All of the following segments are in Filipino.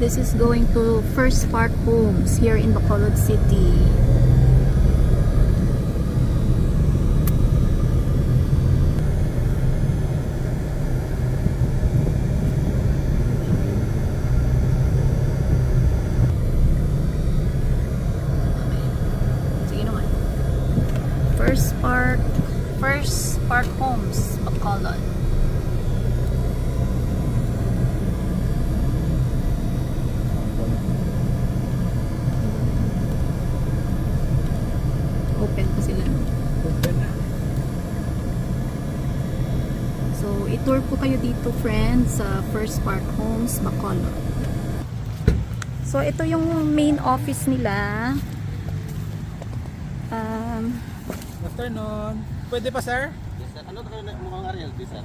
this is going to First Park Homes here in Bacolod City. Sige naman. First Park Homes, Bacolod. Open pa sila. Open na. So, i-tour po kayo dito, friends, sa First Park Homes, Bacolod. So, ito yung main office nila. Afternoon. Pwede pa, sir? Yes, sir. Ano tayo mukhang realty, sir?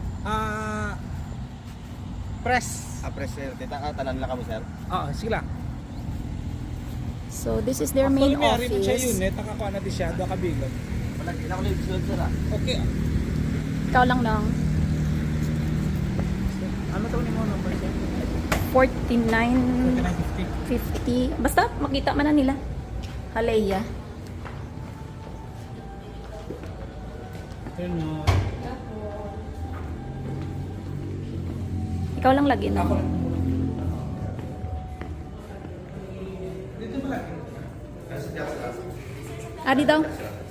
Press. Press, sir. Tanan lang kami, sir. Sige lang. So, this is their main Actually, may siya office. unit. Nakakuha na di siya. Doon kabilang. Wala, hindi na ko lang episode, sir, Okay. Ikaw lang lang. Ano to ni mo number, sir? 49.50. Basta, makita man na nila. Haleya. Afternoon. Ikaw lang lagi, no? Dito ba lang? Adi daw.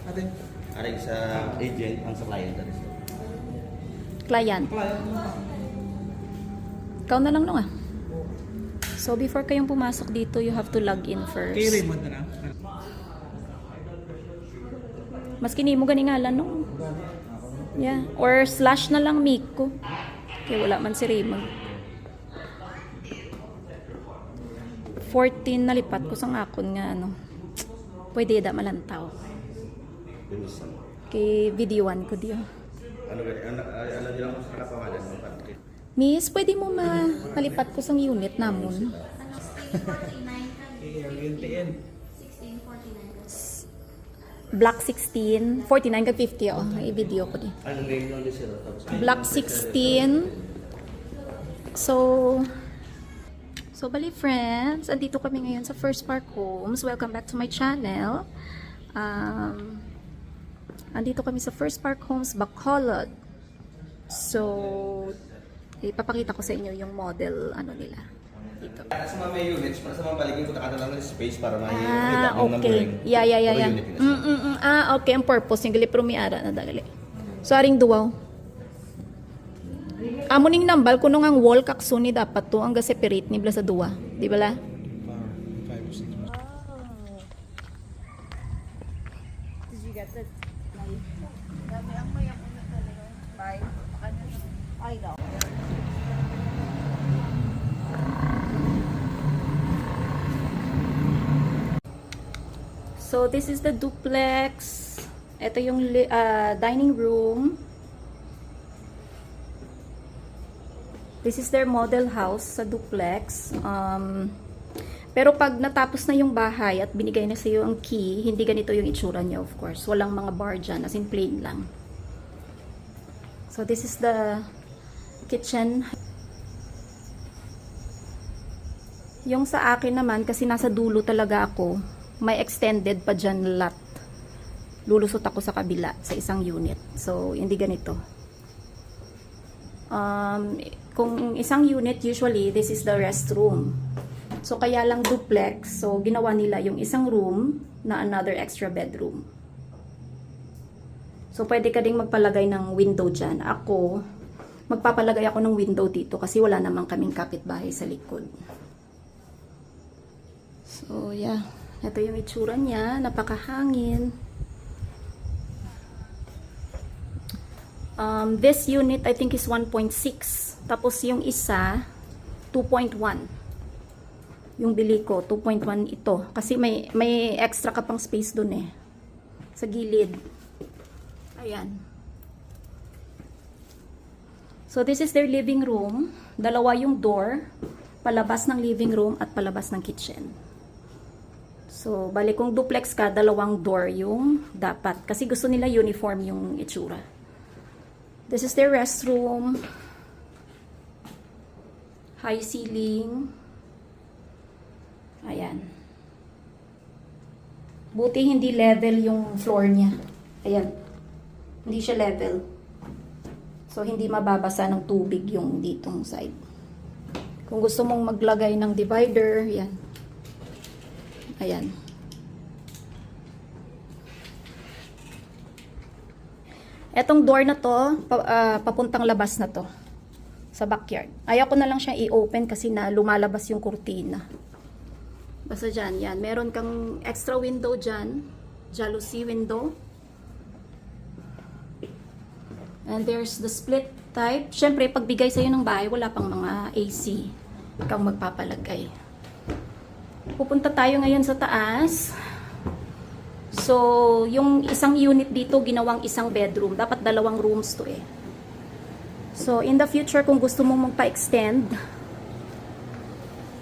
Atin. Aray sa agent, ang sa client, sir. Client. Ikaw na lang, no, ah. So, before kayong pumasok dito, you have to log in first. Kay Raymond na lang. Mas kini mo gani ngalan, no? Yeah. Or slash na lang Miko. Kaya wala man si Raymond. 14 nalipat ko sang akon nga, ano. Pwede da malantaw. Binisan. Kay videoan ko diyo. Ano nyo lang sa nakapangalan mo? Miss, pwede mo malipat ko sang unit namon. Kay LNTN. Block 16, 49 kag 50, oh. I-video ko di. Anong ngayon lang din, sir? Block 16. So, bali friends, andito kami ngayon sa First Park Homes. Welcome back to my channel. Andito kami sa First Park Homes, Bacolod. So, ipapakita ko sa inyo yung model, ano nila. Dito. Sa mga may units, para sa mga paligid ko nakata lang ng space para makikita yung Okay. numbering. Yeah. Pero unit yun, sir. Okay. Ang purpose, yung gali pero may ara na dagali. So, aring duwaw. Amo ning nambal kuno nga wall kaksuni dapat to ang ga-separate ni bla sa duwa, di ba la? 5 or 6 months. Did you get the knife? Dami ang mayak mo na talaga. 5? Ay, no. So this is the duplex. Ito yung dining room. This is their model house sa duplex. Pero pag natapos na yung bahay at binigay na sa iyo ang key, hindi ganito yung itsura niya, of course. Walang mga bar dyan, as in plain lang. So this is the kitchen. Yung sa akin naman, kasi nasa dulo talaga ako, may extended pa dyan lot. Lulusot ako sa kabila, sa isang unit. So, hindi ganito. Kung isang unit, usually, this is the restroom. So, kaya lang duplex. So, ginawa nila yung isang room na another extra bedroom. So, pwede ka ding magpalagay ng window dyan. Ako, magpapalagay ako ng window dito kasi wala namang kaming kapitbahay sa likod. So, yeah. Ito yung itsura niya. Napakahangin. This unit, I think, is 1.6. Tapos yung isa, 2.1. Yung bili ko, 2.1 ito. Kasi may extra ka pang space dun eh. Sa gilid. Ayan. So, this is their living room. Dalawa yung door. Palabas ng living room at palabas ng kitchen. So, bali kung duplex ka, dalawang door yung dapat. Kasi gusto nila uniform yung itsura. This is their restroom. High ceiling. Ayan. Buti hindi level yung floor niya. Ayan. Hindi siya level. So, hindi mababasa ng tubig yung ditong side. Kung gusto mong maglagay ng divider, yan. Ayan. Etong door na to, papuntang labas na to. Sa backyard. Ayaw ko na lang siya i-open kasi na lumalabas yung kurtina. Basta dyan, yan. Meron kang extra window dyan. Jalousie window. And there's the split type. Siyempre, pagbigay sa'yo ng bahay, wala pang mga AC. Ikaw magpapalagay. Pupunta tayo ngayon sa taas. So, yung isang unit dito, ginawang isang bedroom. Dapat 2 rooms to eh. So, in the future, kung gusto mong magpa-extend,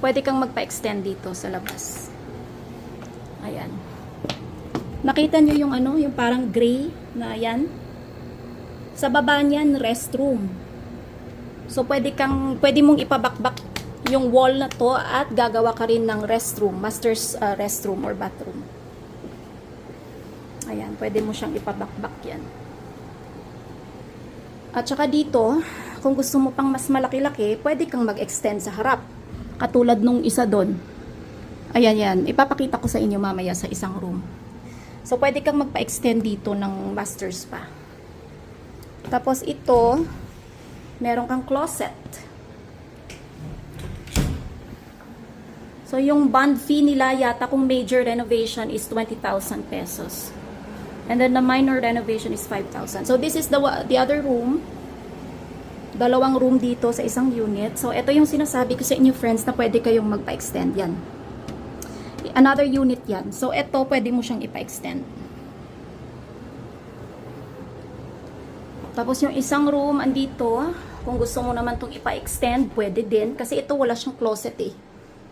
pwede kang magpa-extend dito sa labas. Ayan. Nakita nyo yung ano, yung parang gray na yan? Sa baba niyan, restroom. So, pwede mong ipabakbak yung wall na to at gagawa ka rin ng restroom, master's restroom or bathroom. Ayan, pwede mo siyang ipabakbak yan. At saka dito, kung gusto mo pang mas malaki-laki, pwede kang mag-extend sa harap. Katulad nung isa doon. Ayan yan. Ipapakita ko sa inyo mamaya sa isang room. So, pwede kang magpa-extend dito ng master spa. Tapos ito, meron kang closet. So, yung bond fee nila yata kung major renovation is 20,000 pesos. And then the minor renovation is 5,000. So, this is the other room. 2 room dito sa isang unit. So, ito yung sinasabi ko sa inyo, friends, na pwede kayong magpa-extend yan. Another unit yan. So, ito, pwede mo siyang ipa-extend. Tapos, yung isang room, andito. Kung gusto mo naman itong ipa-extend, pwede din. Kasi ito, wala siyang closet eh.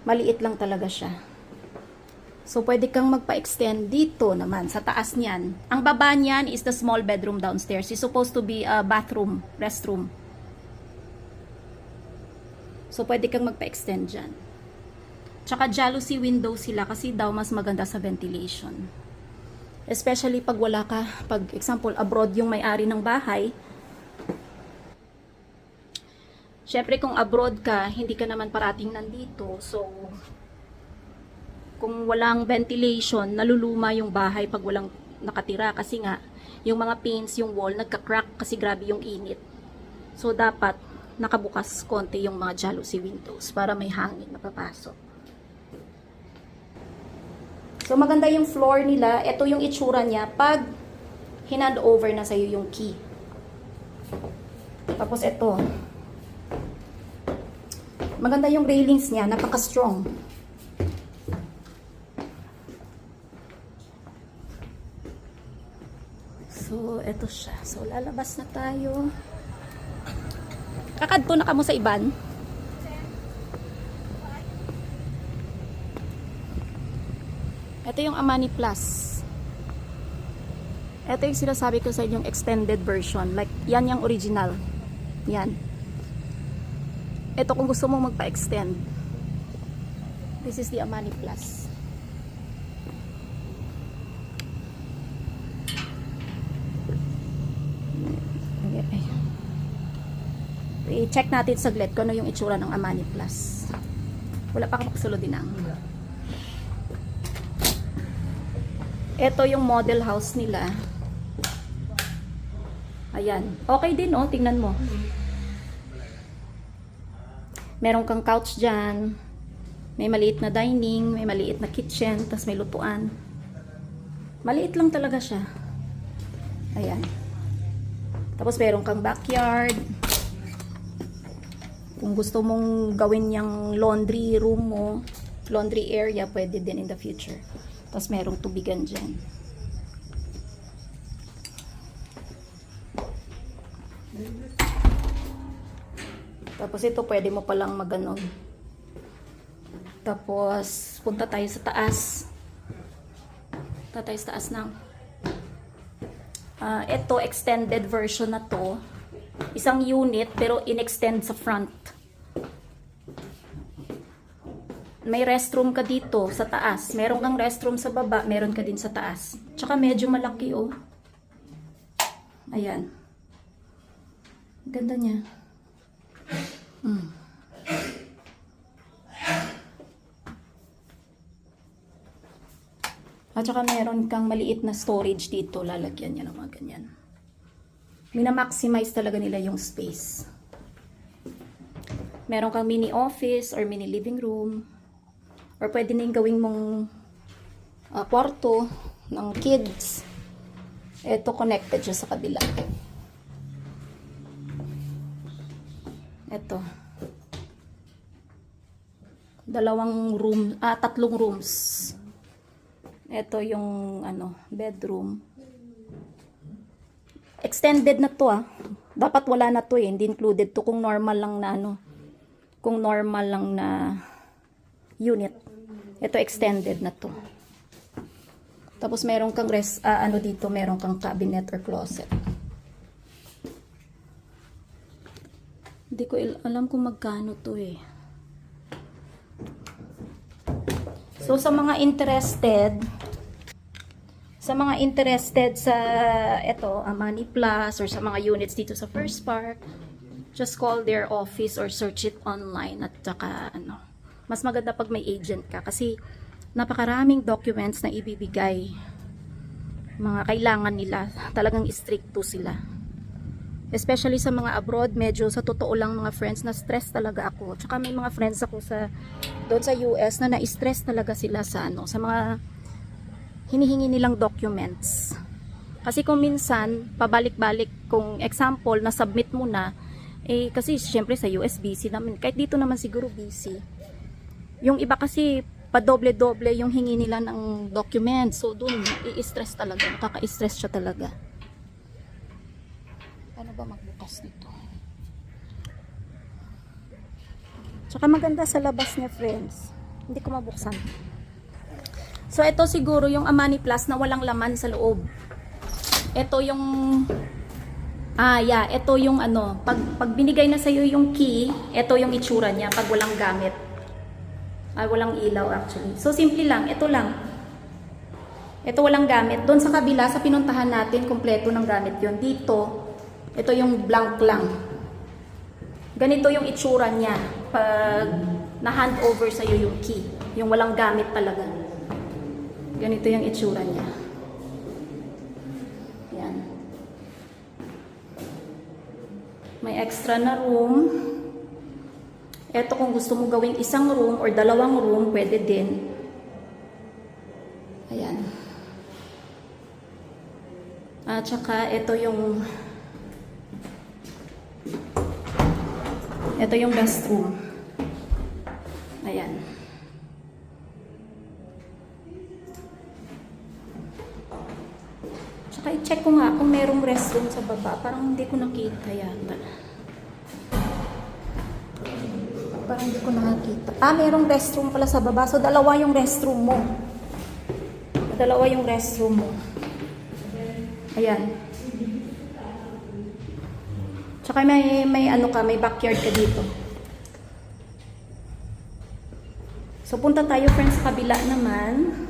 Maliit lang talaga siya. So, pwede kang magpa-extend dito naman, sa taas niyan. Ang baba niyan is the small bedroom downstairs. It's supposed to be a bathroom, restroom. So, pwede kang magpa-extend dyan. Tsaka, jalousie window sila kasi daw mas maganda sa ventilation. Especially pag wala ka, pag example, abroad yung may-ari ng bahay. Syempre, kung abroad ka, hindi ka naman parating nandito. So, kung walang ventilation, naluluma yung bahay pag walang nakatira. Kasi nga, yung mga panes, yung wall, nagka-crack kasi grabe yung init. So, dapat nakabukas konti yung mga jalousie windows para may hangin na papasok. So, maganda yung floor nila. Ito yung itsura niya pag hinand over na sa'yo yung key. Tapos, ito. Maganda yung railings niya. Napaka-strong. So, eto siya. So, lalabas na tayo. Kakadto na kamo sa iban. Ito yung Amani Plus. Ito yung sinasabi ko sa inyong extended version. Like, yan yung original. Yan. Ito kung gusto mong magpa-extend. This is the Amani Plus. I-check natin saglit kung ano yung itsura ng Amani Plus. Wala pa akong kasulod din ang. Ito yung model house nila. Ayan. Okay din, oh. Tingnan mo. Meron kang couch dyan. May maliit na dining. May maliit na kitchen. Tapos may lutuan. Maliit lang talaga siya. Ayan. Tapos meron kang backyard. Kung gusto mong gawin yung laundry room mo, laundry area, pwede din in the future. Tapos merong tubigan dyan. Tapos ito, pwede mo palang maganon. Tapos, punta tayo sa taas. Punta tayo sa taas ng ito, extended version na to. Isang unit, pero in-extend sa front. may restroom ka dito sa taas. Meron kang restroom sa baba, meron ka din sa taas. Tsaka medyo malaki oh. Ayan. Ganda niya. At saka meron kang maliit na storage dito. Lalagyan niya ng mga ganyan. Minamaximize talaga nila yung space. Meron kang mini office or mini living room. Or pwede na yung gawing mong kwarto ng kids. Ito connected siya sa kabila. Ito. Tatlong rooms. Ito yung bedroom. Extended na to ah. Dapat wala na to eh. Hindi included to kung normal lang na kung normal lang na unit. Ito extended na to. Tapos meron kang dito, meron kang cabinet or closet. Hindi ko alam kung magkano to eh. So sa mga interested sa Amani Plus or sa mga units dito sa First Park, just call their office or search it online. At saka mas maganda pag may agent ka kasi napakaraming documents na ibibigay. Mga kailangan nila, talagang stricto sila. Especially sa mga abroad, medyo sa totoo lang mga friends, na stress talaga ako. Tsaka may mga friends ako doon sa US na na-stress talaga sila sa mga hinihingi nilang documents. Kasi kung minsan, pabalik-balik, kung example, na-submit mo na, kasi syempre sa US busy naman. Kahit dito naman siguro busy. Yung iba kasi, padoble-doble yung hingi nila ng documents. So doon, i-stress talaga. Nakaka-stress siya talaga. Paano ba magbukas nito? Tsaka maganda sa labas niya, friends. Hindi ko mabuksan. So, ito siguro yung Amani Plus na walang laman sa loob. Ito yung ito yung pag binigay na sa'yo yung key, ito yung itsura niya pag walang gamit. Walang ilaw actually. So, simple lang. Ito lang. Ito walang gamit. Doon sa kabila, sa pinuntahan natin, kompleto ng gamit yon. Dito, ito yung blank lang. Ganito yung itsura niya pag na-hand over sa'yo yung key. Yung walang gamit talaga. Ganito yung itsura niya. Yan. May extra na room. Ito kung gusto mo gawing isang room or dalawang room, pwede din. Ayan. At saka ito yung best room. Ayan. Tsaka i-check ko nga kung merong restroom sa baba. Parang hindi ko nakita yata. Parang hindi ko nakakita. Merong restroom pala sa baba. So, dalawa yung restroom mo. Dalawa yung restroom mo. Ayan. Tsaka may backyard ka dito. So, punta tayo, friends, sa kabila naman.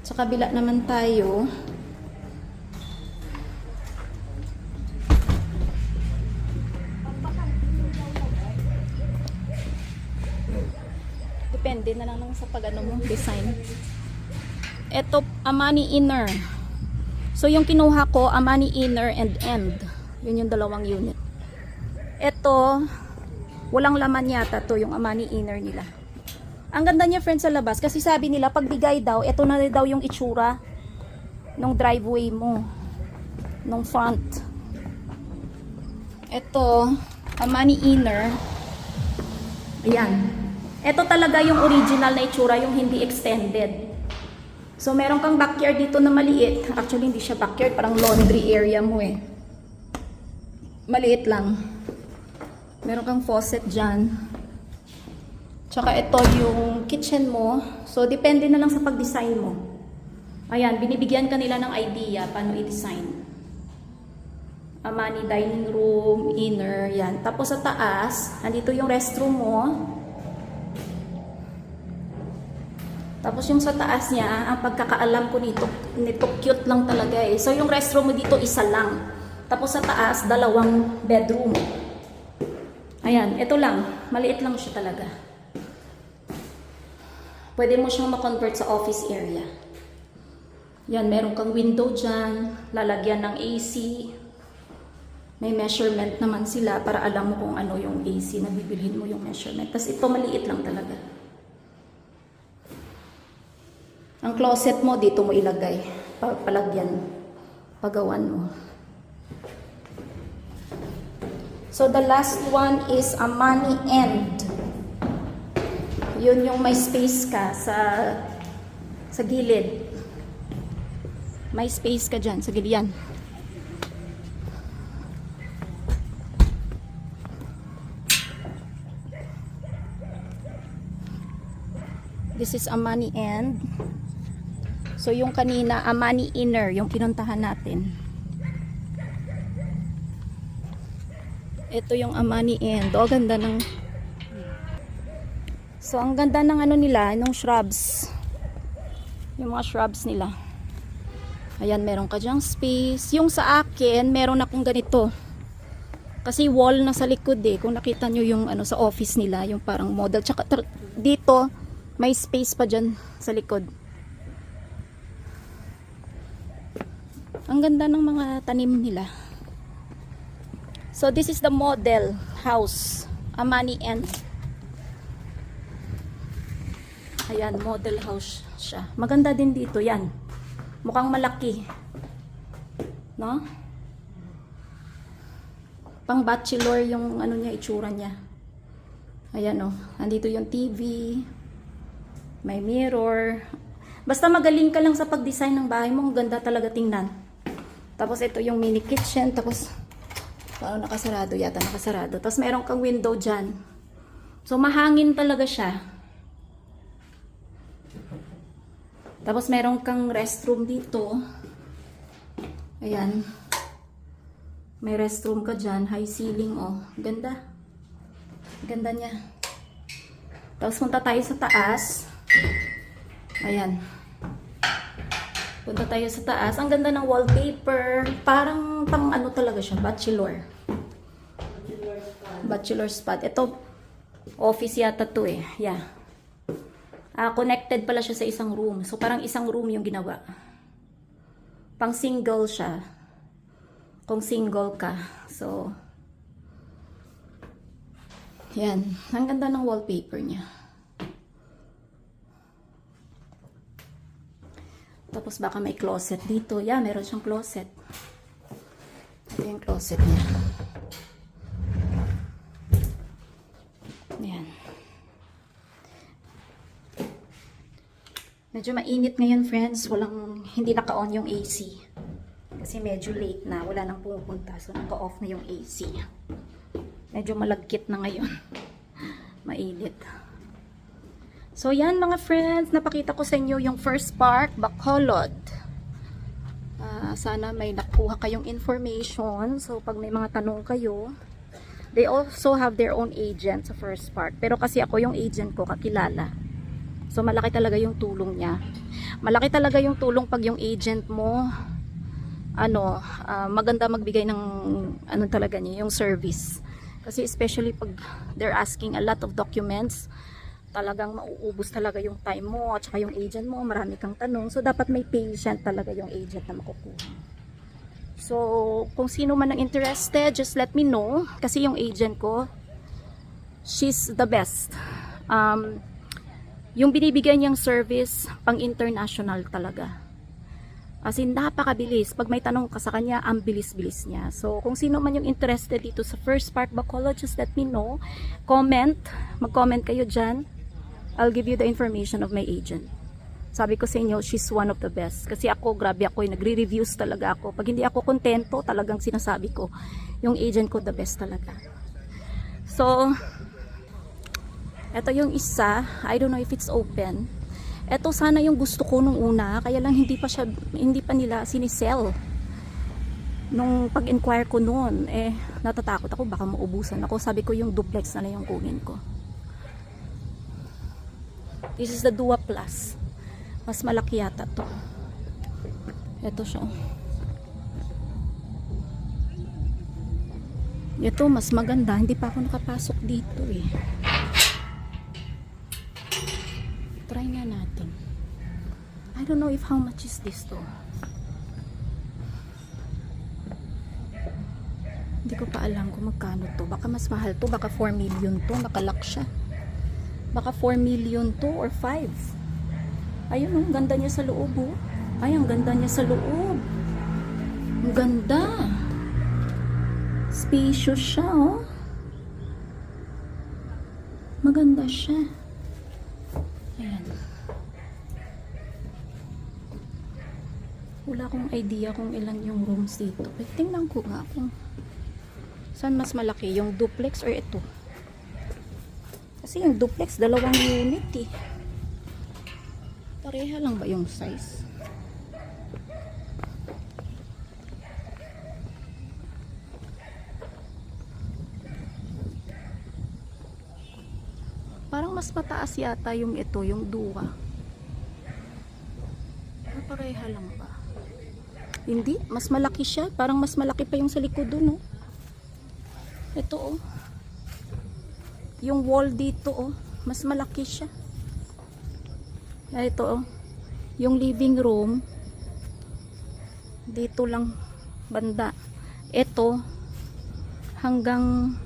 Sa kabila naman tayo. Depende na lang sa design. Ito, Amani Inner. So, yung kinuha ko, Amani Inner and End. Yun yung dalawang unit. Ito, walang laman yata to, yung Amani Inner nila. Ang ganda niya, friends, sa labas. Kasi sabi nila, pagbigay daw, ito na daw yung itsura ng driveway mo. Nung front. Ito, Amani Inner. Ayan. Ito talaga yung original na itsura, yung hindi extended. So, meron kang backyard dito na maliit. Actually, hindi siya backyard. Parang laundry area mo eh. Maliit lang. Meron kang faucet dyan. Tsaka ito yung kitchen mo. So, depende na lang sa pag-design mo. Ayan, binibigyan ka nila ng idea paano i-design. Amani dining room, inner, yan. Tapos sa taas, andito yung restroom mo. Tapos yung sa taas niya, ang pagkakaalam ko nito cute lang talaga eh. So yung restroom mo dito isa lang. Tapos sa taas, 2 bedroom. Ayan, ito lang. Maliit lang siya talaga. Pwede mo siyang ma-convert sa office area. Yan, meron kang window dyan. Lalagyan ng AC. May measurement naman sila para alam mo kung ano yung AC na bibilhin mo yung measurement. Tapos ito maliit lang talaga. Ang closet mo, dito mo ilagay. Palagyan. Pagawan mo. So, the last one is a money end. Yun yung may space ka sa gilid. May space ka dyan, sa gilid yan. This is a money end. So, yung kanina, a money inner, yung pinuntahan natin. Ito yung a money end. O, ganda ng... So, ang ganda ng ano nila, nung shrubs. Yung mga shrubs nila. Ayan, meron ka dyang space. Yung sa akin, meron akong ganito. Kasi wall na sa likod eh. Kung nakita nyo yung ano sa office nila, yung parang model. Tsaka dito, may space pa dyan sa likod. Ang ganda ng mga tanim nila. So this is the model house, a money end. Ayan, model house siya. Maganda din dito, yan. Mukhang malaki. No? Pang bachelor yung ano niya, itsura niya. Ayan oh, andito yung TV. May mirror. Basta magaling ka lang sa pag-design ng bahay mo, ang ganda talaga tingnan. Tapos ito yung mini kitchen, tapos parang nakasarado yata, nakasarado. Tapos meron kang window dyan. So mahangin talaga siya. Tapos meron kang restroom dito. Ayan. May restroom ka dyan, high ceiling oh. Ganda. Ganda niya. Tapos punta tayo sa taas. Ayan. Punta tayo sa taas. Ang ganda ng wallpaper. Parang pang ano talaga siya, bachelor. Bachelor spot. Ito, office yata to eh. Yeah. Connected pala siya sa isang room. So parang isang room yung ginawa. Pang single siya. Kung single ka. So, yan. Ang ganda ng wallpaper niya. Tapos baka may closet dito. Yeah, meron siyang closet. Ito yung closet niya. Ayan. Medyo mainit ngayon, friends. Hindi naka-on yung AC. Kasi medyo late na. Wala nang pumupunta. So, naka-off na yung AC. Medyo malagkit na ngayon. Mainit. So, yan mga friends, napakita ko sa inyo yung first part, Bacolod. Sana may nakuha kayong information. So, pag may mga tanong kayo, they also have their own agent sa first part. Pero kasi ako yung agent ko, kakilala. So, malaki talaga yung tulong niya. Malaki talaga yung tulong pag yung agent mo, maganda magbigay ng, talaga niya, yung service. Kasi especially pag they're asking a lot of documents, talagang mauubos talaga yung time mo at saka yung agent mo, marami kang tanong. So, dapat may patient talaga yung agent na makukuha. So, kung sino man ang interested, just let me know. Kasi yung agent ko, she's the best. Yung binibigay niyang service, pang international talaga. As in, napakabilis. Pag may tanong ka sa kanya, ang bilis-bilis niya. So, kung sino man yung interested dito sa first part Bacolod, just let me know. Comment. Mag-comment kayo dyan. I'll give you the information of my agent. Sabi ko sa inyo, she's one of the best. Kasi ako, grabe ako, nagre-reviews talaga ako. Pag hindi ako kontento, talagang sinasabi ko, yung agent ko, the best talaga. So, eto yung isa. I don't know if it's open. Eto sana yung gusto ko nung una, kaya lang hindi pa nila sinisell. Nung pag-inquire ko noon, natatakot ako, baka maubusan ako. Sabi ko yung duplex na lang yung kunin ko. This is the Dua Plus. Mas malaki yata to. Ito siya. Ito mas maganda. Hindi pa ako nakapasok dito eh. Try nga natin. I don't know if how much is this to. Hindi ko pa alam kung magkano to. Baka mas mahal to. Baka 4 million to. Nakalock siya. Baka 4 million to or 5. Ayun, ang ganda niya sa loob. Oh. Ay, ang ganda niya sa loob. Ang ganda. Spacious siya, oh. Maganda siya. Ayan. Wala akong idea kung ilan yung rooms dito. Pero tingnan ko nga kung saan mas malaki, yung duplex or ito. Kasi yung duplex, 2 unit eh. Pareha lang ba yung size? Parang mas mataas yata yung ito, yung duwa. Pareha lang ba? Hindi, mas malaki siya. Parang mas malaki pa yung sa likod dun, oh. Ito, oh. Yung wall dito, oh. Mas malaki siya. Ito, oh. Yung living room. Dito lang banda. Ito, hanggang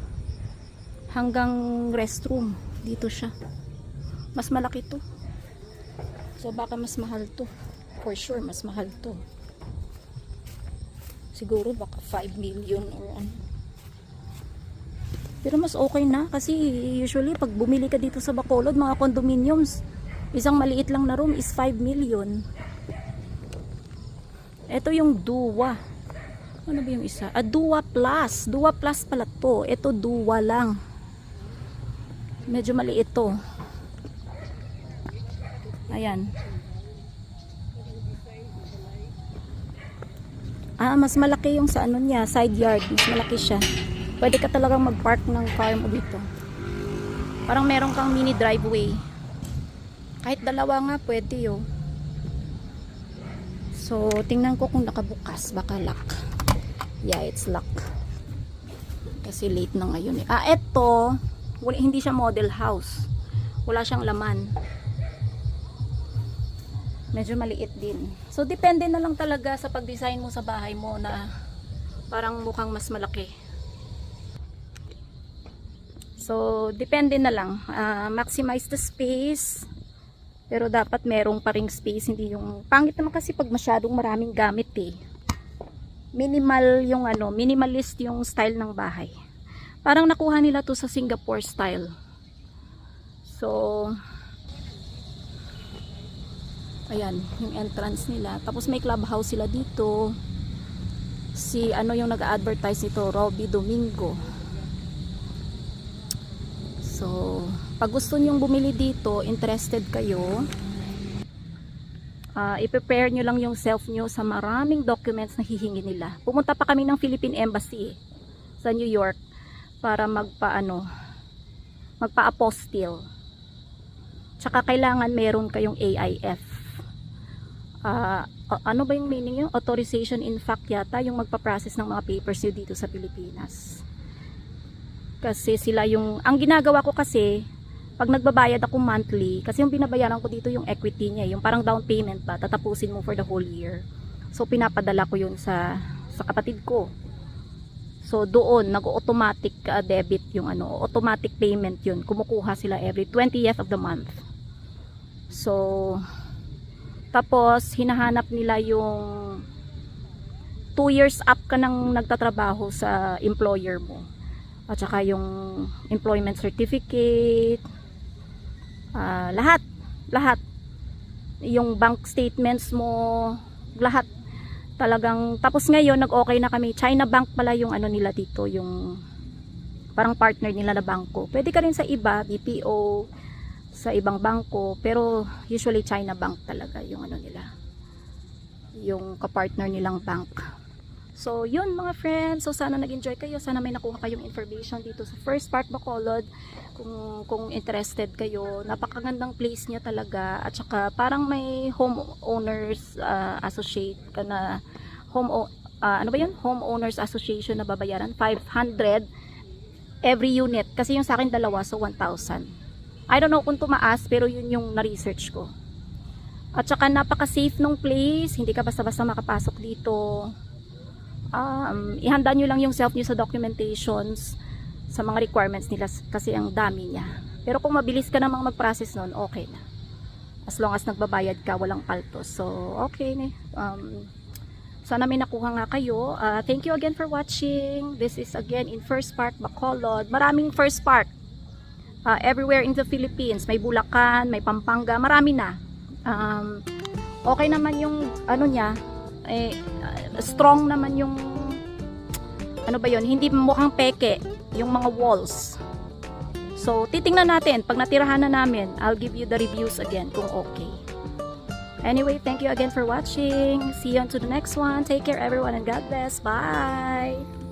restroom. Dito siya. Mas malaki to. So, baka mas mahal to. For sure, mas mahal to. Siguro baka 5 million or ano. Pero mas okay na kasi usually pag bumili ka dito sa Bacolod, mga condominiums, isang maliit lang na room is 5 million. Ito yung Duwa. Ano ba yung isa? Duwa Plus. Duwa Plus pala to. Ito Duwa lang. Medyo maliit to. Ayan. Mas malaki yung sa ano niya, side yard. Mas malaki siya. Pwede ka talagang mag-park ng car mo dito. Parang meron kang mini driveway. Kahit 2 nga pwede yun. So, tingnan ko kung nakabukas. Baka lock. Yeah, it's lock. Kasi late na ngayon eh. Eto. Hindi siya model house. Wala siyang laman. Medyo maliit din. So, depende na lang talaga sa pag-design mo sa bahay mo na parang mukhang mas malaki. So, depende na lang. Maximize the space. Pero dapat merong pa ring space. Hindi yung... Pangit naman kasi pag masyadong maraming gamit eh. Minimal yung ano, minimalist yung style ng bahay. Parang nakuha nila to sa Singapore style. So, ayan, yung entrance nila. Tapos may clubhouse sila dito. Si ano yung nag-advertise nito, Robby Domingo. So, pag gusto nyong bumili dito, interested kayo, i-prepare nyo lang yung self nyo sa maraming documents na hihingi nila. Pumunta pa kami ng Philippine Embassy sa New York para magpa-apostille. Tsaka kailangan meron kayong AIF. Ano ba yung meaning yung authorization in fact yata yung magpa-process ng mga papers nyo dito sa Pilipinas. Kasi sila yung, ang ginagawa ko kasi, pag nagbabayad ako monthly, kasi yung binabayaran ko dito yung equity niya, yung parang down payment ba, tatapusin mo for the whole year. So pinapadala ko yun sa kapatid ko. So doon, nag-automatic debit yung automatic payment yun. Kumukuha sila every 20th of the month. So, tapos, hinahanap nila yung 2 years up ka nang nagtatrabaho sa employer mo. At saka yung employment certificate, lahat. Yung bank statements mo, lahat. Talagang, tapos ngayon, nag-okay na kami. China Bank pala yung nila dito, yung parang partner nila na bangko. Pwede ka rin sa iba, BPO, sa ibang bangko, pero usually China Bank talaga yung nila. Yung kapartner nilang bank. So, yun mga friends. So, sana nag-enjoy kayo. Sana may nakuha kayong information dito sa First Park Bacolod. Kung interested kayo. Napakagandang place niya talaga. At saka, parang may homeowners associate ka na ano ba yun? Homeowners Association na babayaran. 500 every unit. Kasi yung sa akin dalawa, so 1,000. I don't know kung tumaas, pero yun yung na-research ko. At saka, napaka-safe nung place. Hindi ka basta-basta makapasok dito. Ihanda nyo lang yung self nyo sa documentations sa mga requirements nila kasi ang dami niya. Pero kung mabilis ka namang mag-process nun, okay na. As long as nagbabayad ka, walang paltos. So, okay. Sana may nakuha nga kayo. Thank you again for watching. This is again in First Park, Bacolod. Maraming First Park. Everywhere in the Philippines. May Bulacan, may Pampanga, marami na. Okay naman yung ano niya, strong naman yung ano ba yun, hindi mukhang peke yung mga walls. So titingnan natin pag natirahan na namin. I'll give you the reviews again kung okay. Anyway, thank you again for watching. See you on to the next one. Take care everyone and God bless. Bye.